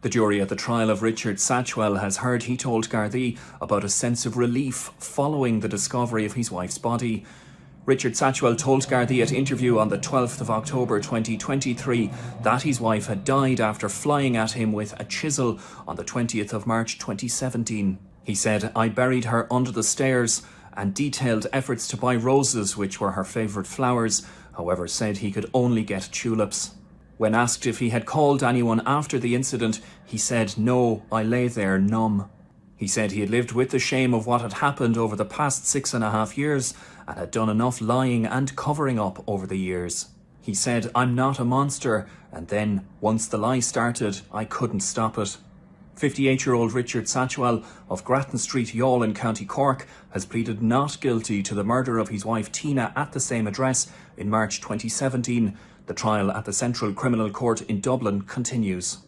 The jury at the trial of Richard Satchwell has heard he told Gardaí about a sense of relief following the discovery of his wife's body. Richard Satchwell told Gardaí at interview on the 12th of October 2023 that his wife had died after flying at him with a chisel on the 20th of March 2017. He said, "I buried her under the stairs," and detailed efforts to buy roses, which were her favourite flowers, however said he could only get tulips. When asked if he had called anyone after the incident, he said, "No, I lay there numb." He said he had lived with the shame of what had happened over the past 6.5 years and had done enough lying and covering up over the years. He said, "I'm not a monster," and then, once the lie started, I couldn't stop it. 58-year-old Richard Satchwell of Grattan Street, Youghal in County Cork has pleaded not guilty to the murder of his wife Tina at the same address in March 2017. The trial at the Central Criminal Court in Dublin continues.